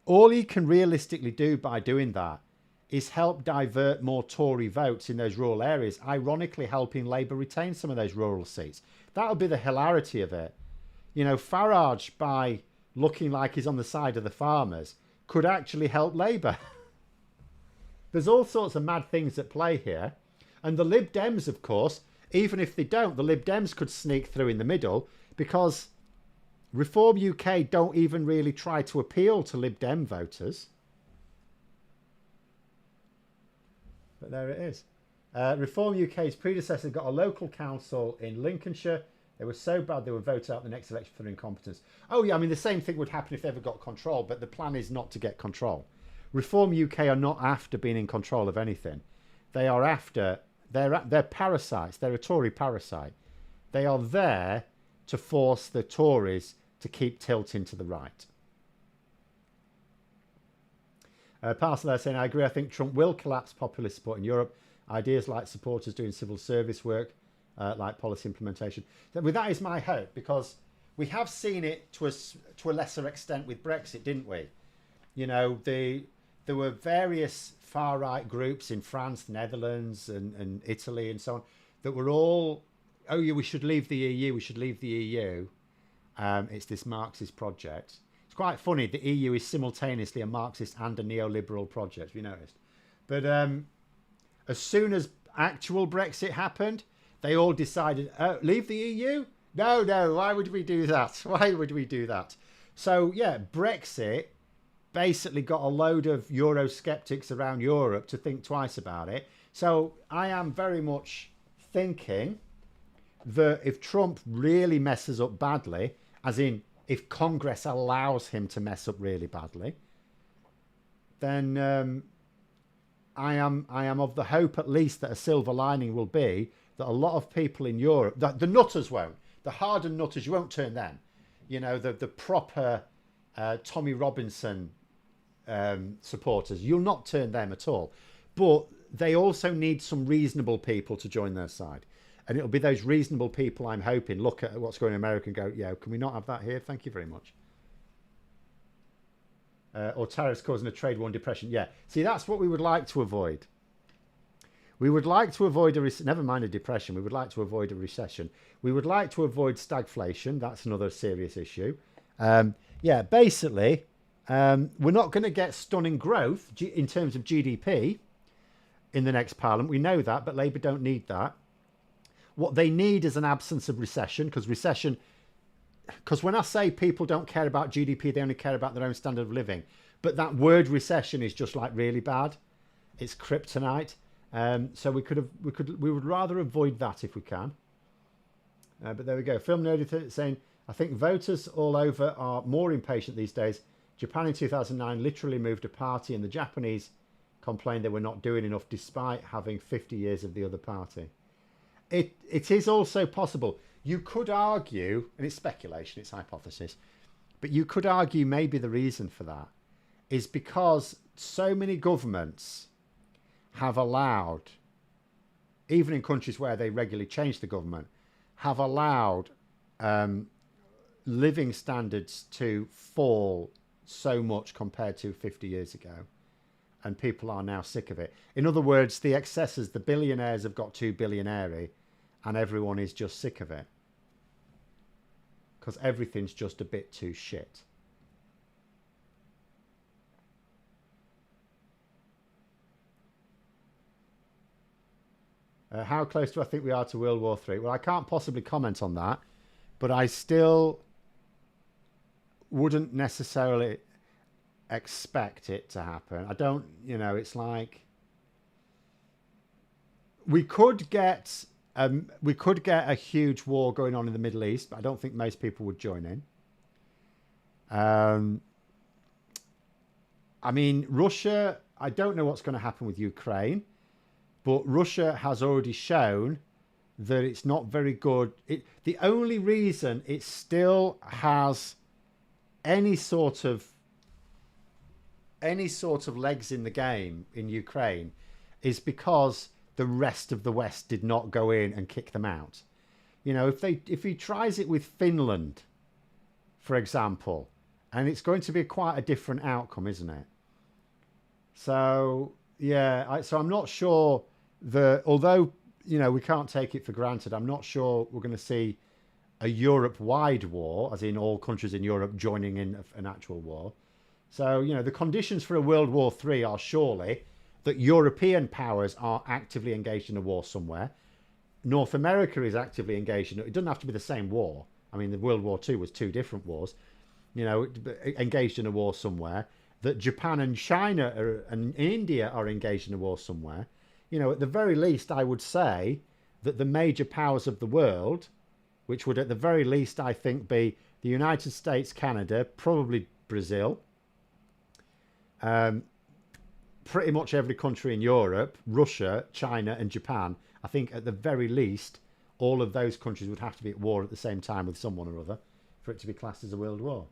all he can realistically do by doing that is help divert more Tory votes in those rural areas, ironically helping Labour retain some of those rural seats. That'll be the hilarity of it. You know, Farage, by looking like he's on the side of the farmers, could actually help Labour. There's all sorts of mad things at play here. And the Lib Dems, of course, even if they don't, the Lib Dems could sneak through in the middle because Reform UK don't even really try to appeal to Lib Dem voters. But there it is. Reform UK's predecessor got a local council in Lincolnshire. They were so bad they would vote out the next election for incompetence. Oh yeah, I mean the same thing would happen if they ever got control, but the plan is not to get control. Reform UK are not after being in control of anything. They are after... They're parasites. They're a Tory parasite. They are there to force the Tories to keep tilting to the right. Parcel there saying, I agree, I think Trump will collapse populist support in Europe. Ideas like supporters doing civil service work, like policy implementation. That is my hope, because we have seen it to a lesser extent with Brexit, didn't we? You know, there were various far-right groups in France, the Netherlands and Italy and so on that were all, oh yeah, we should leave the EU, we should leave the EU. It's this Marxist project. It's quite funny, the EU is simultaneously a Marxist and a neoliberal project, have you noticed? But as soon as actual Brexit happened, they all decided, leave the EU? No, why would we do that? Why would we do that? So yeah, Brexit basically got a load of Eurosceptics around Europe to think twice about it. So I am very much thinking that if Trump really messes up badly, as in if Congress allows him to mess up really badly, then I am of the hope at least that a silver lining will be that a lot of people in Europe, that the nutters won't, the hardened nutters, you won't turn them. You know, the proper Tommy Robinson supporters, you'll not turn them at all. But they also need some reasonable people to join their side. And it'll be those reasonable people, I'm hoping, look at what's going on in America and go, yeah, can we not have that here? Thank you very much. Or tariffs causing a trade war and depression. Yeah. See, that's what we would like to avoid. We would like to avoid never mind a depression. We would like to avoid a recession. We would like to avoid stagflation. That's another serious issue. Yeah, basically, we're not going to get stunning growth in terms of GDP. in the next parliament. We know that, but Labour don't need that. What they need is an absence of recession, because when I say people don't care about GDP, they only care about their own standard of living. But that word recession is just like really bad. It's kryptonite. So we would rather avoid that if we can. But there we go. Film Nerdy saying, I think voters all over are more impatient these days. Japan in 2009 literally moved a party, and the Japanese complained they were not doing enough despite having 50 years of the other party. It is also possible. You could argue, and it's speculation, it's hypothesis, but you could argue maybe the reason for that is because so many governments have allowed, even in countries where they regularly change the government, have allowed living standards to fall so much compared to 50 years ago. And people are now sick of it. In other words, the excesses, the billionaires have got too billionaire-y, and everyone is just sick of it. Because everything's just a bit too shit. How close do I think we are to World War III? Well, I can't possibly comment on that, but I still wouldn't necessarily expect it to happen. I don't, it's like we could get a huge war going on in the Middle East, but I don't think most people would join in. I mean, Russia, I don't know what's going to happen with Ukraine, but Russia has already shown that it's not very good. The only reason it still has any sort of legs in the game in Ukraine is because the rest of the West did not go in and kick them out. If he tries it with Finland, for example, and it's going to be quite a different outcome, isn't it? So yeah, so I'm not sure that, although we can't take it for granted, I'm not sure we're going to see a Europe-wide war, as in all countries in Europe joining in an actual war. So the conditions for a World War III are surely that European powers are actively engaged in a war somewhere. North America is actively engaged in it. It doesn't have to be the same war. I mean, the World War II was two different wars. Engaged in a war somewhere. That Japan and China and India are engaged in a war somewhere. At the very least, I would say that the major powers of the world, which would at the very least, I think, be the United States, Canada, probably Brazil, pretty much every country in Europe, Russia, China and Japan, I think at the very least, all of those countries would have to be at war at the same time with someone or other for it to be classed as a world war.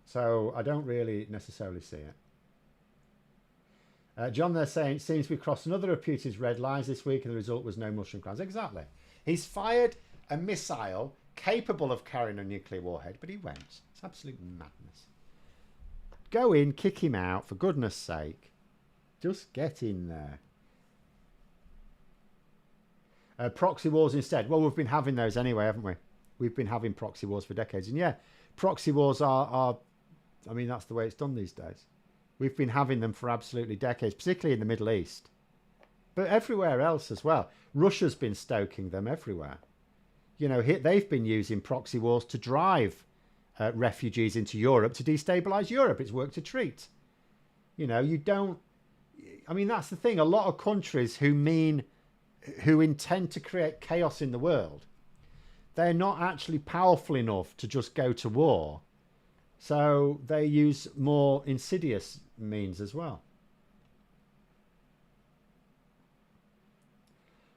So I don't really necessarily see it. John, they're saying, it seems we crossed another of Putin's red lines this week and the result was no mushroom clouds. Exactly. He's fired a missile capable of carrying a nuclear warhead, but he won't. It's absolute madness. Go in, kick him out, for goodness sake. Just get in there. Proxy wars instead. Well, we've been having those anyway, haven't we? We've been having proxy wars for decades. And yeah, proxy wars are I mean, that's the way it's done these days. We've been having them for absolutely decades, particularly in the Middle East. But everywhere else as well. Russia's been stoking them everywhere. They've been using proxy wars to drive refugees into Europe to destabilise Europe. It's worked a treat. You don't... I mean, that's the thing. A lot of countries who intend to create chaos in the world, they're not actually powerful enough to just go to war. So they use more insidious means as well.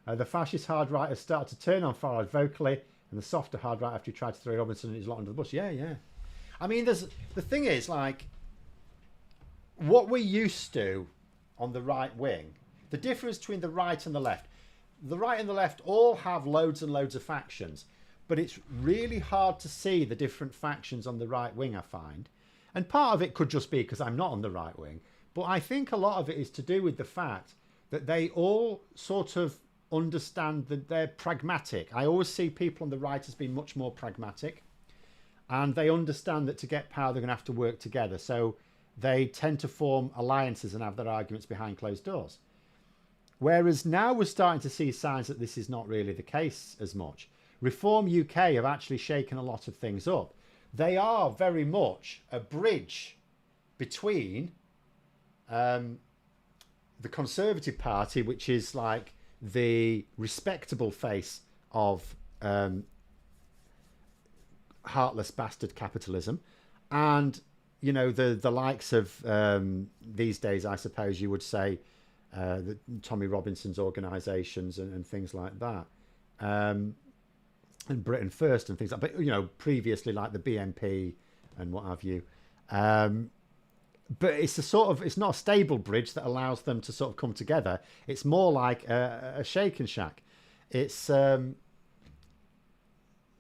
The fascist hard right has started to turn on Farage vocally, and the softer hard right after he tried to throw Robinson and his lot under the bus. Yeah. I mean, the thing is, like, what we're used to on the right wing, the difference between the right and the left and the left all have loads and loads of factions, but it's really hard to see the different factions on the right wing, I find. And part of it could just be because I'm not on the right wing, but I think a lot of it is to do with the fact that they all sort of understand that they're pragmatic. I always see people on the right as being much more pragmatic, and they understand that to get power they're going to have to work together. So they tend to form alliances and have their arguments behind closed doors. Whereas now we're starting to see signs that this is not really the case as much. Reform UK have actually shaken a lot of things up. They are very much a bridge between the Conservative Party, which is like the respectable face of heartless bastard capitalism, and the likes of these days, I suppose you would say, the Tommy Robinson's organisations and things like that, and Britain First and things like, but previously like the BNP and what have you. But it's it's not a stable bridge that allows them to sort of come together. It's more like a shake and shack. It's so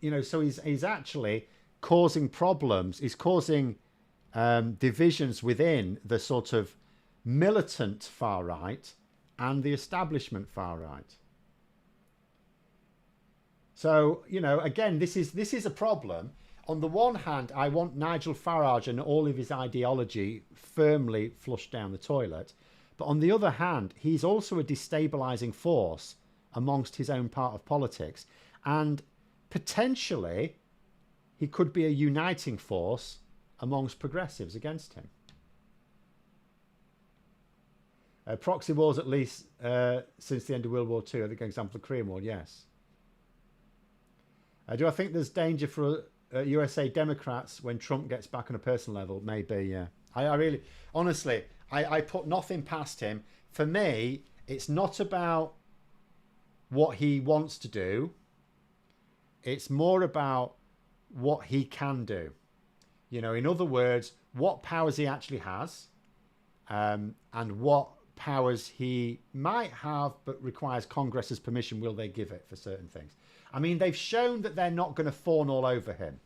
he's actually causing problems. He's causing divisions within the sort of militant far right and the establishment far right. So again, this is a problem. On the one hand, I want Nigel Farage and all of his ideology firmly flushed down the toilet. But on the other hand, he's also a destabilising force amongst his own part of politics. And potentially, he could be a uniting force amongst progressives against him. Proxy wars, at least since the end of World War II, I think an example of the Korean War, yes. Do I think there's danger for USA Democrats when Trump gets back on a personal level? Maybe, yeah. I really, honestly, I put nothing past him. For me, it's not about what he wants to do. It's more about what he can do. In other words, what powers he actually has, and what powers he might have but requires Congress's permission. Will they give it for certain things? I mean, they've shown that they're not going to fawn all over him.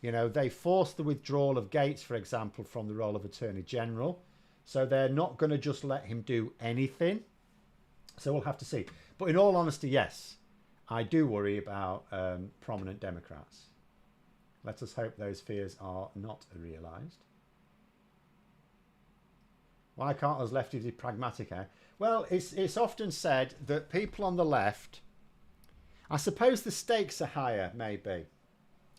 They forced the withdrawal of Gates, for example, from the role of Attorney General. So they're not going to just let him do anything. So we'll have to see. But in all honesty, yes, I do worry about prominent Democrats. Let us hope those fears are not realised. Why can't us lefties be pragmatic? Well, it's often said that people on the left, I suppose the stakes are higher, maybe,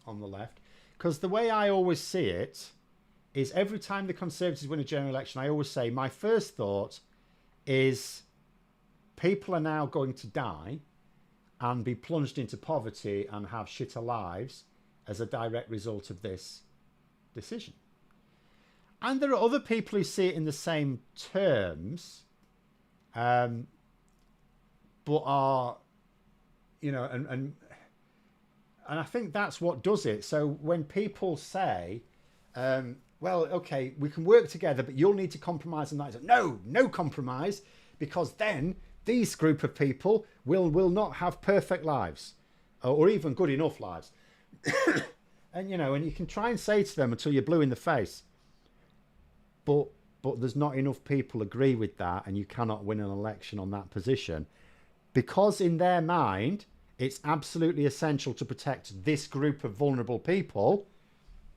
on the left. Because the way I always see it is every time the Conservatives win a general election, I always say my first thought is people are now going to die and be plunged into poverty and have shitter lives as a direct result of this decision. And there are other people who see it in the same terms, but are, and I think that's what does it. So when people say, well, okay, we can work together, but you'll need to compromise on that. No compromise, because then these group of people will not have perfect lives or even good enough lives. And you can try and say to them until you're blue in the face, but there's not enough people agree with that, and you cannot win an election on that position, because in their mind it's absolutely essential to protect this group of vulnerable people.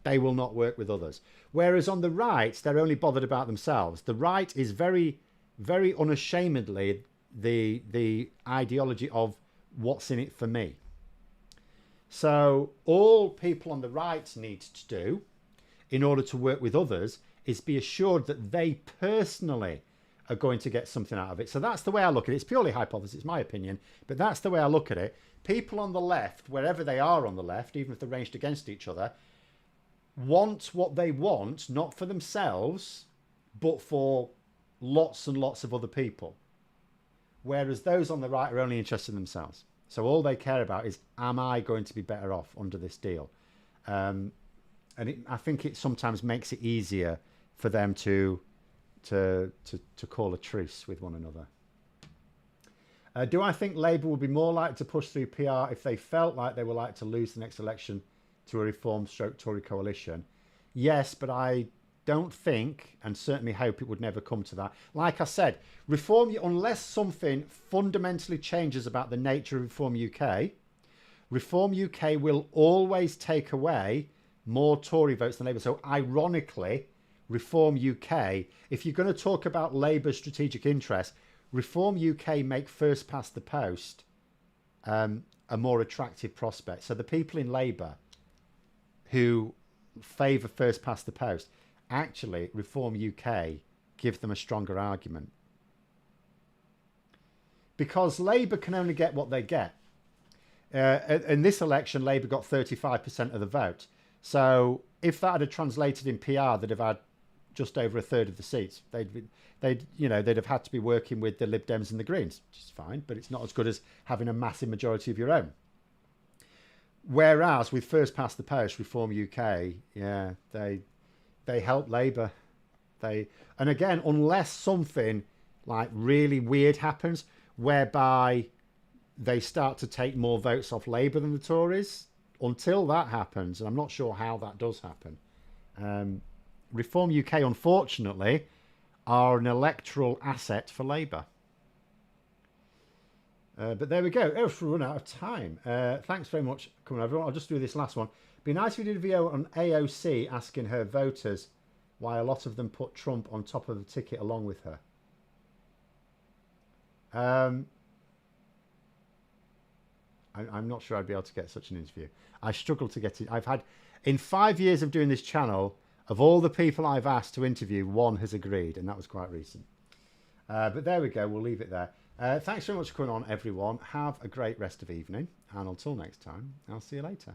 They will not work with others. Whereas on the right, they're only bothered about themselves. The right is very, very unashamedly the ideology of what's in it for me. So all people on the right need to do in order to work with others is be assured that they personally are going to get something out of it. So that's the way I look at it. It's purely hypothesis, it's my opinion, but that's the way I look at it. People on the left, wherever they are on the left, even if they're ranged against each other, want what they want, not for themselves, but for lots and lots of other people. Whereas those on the right are only interested in themselves. So all they care about is, am I going to be better off under this deal? And I think it sometimes makes it easier for them to call a truce with one another. Do I think Labour would be more likely to push through PR if they felt like they were likely to lose the next election to a Reform/Tory coalition? Yes, but I don't think, and certainly hope, it would never come to that. Like I said, Reform, unless something fundamentally changes about the nature of Reform UK will always take away more Tory votes than Labour. So ironically, Reform UK, if you're going to talk about Labour's strategic interests, Reform UK make first past the post a more attractive prospect. So the people in Labour who favour first past the post, actually Reform UK give them a stronger argument. Because Labour can only get what they get. In this election, Labour got 35% of the vote. So if that had translated in PR, they'd have had just over a third of the seats. They'd have had to be working with the Lib Dems and the Greens, which is fine, but it's not as good as having a massive majority of your own. Whereas with first past the post, Reform UK, yeah, they help Labour. And again, unless something like really weird happens, whereby they start to take more votes off Labour than the Tories, until that happens, and I'm not sure how that does happen, Reform UK, unfortunately, are an electoral asset for Labour. But there we go. Oh, we've run out of time. Thanks very much for coming, everyone. I'll just do this last one. Be nice if we did a video on AOC asking her voters why a lot of them put Trump on top of the ticket along with her. I'm not sure I'd be able to get such an interview. I struggle to get it. I've had, in 5 years of doing this channel, of all the people I've asked to interview, one has agreed, and that was quite recent. But there we go. We'll leave it there. Thanks very much for coming on, everyone. Have a great rest of evening. And until next time, I'll see you later.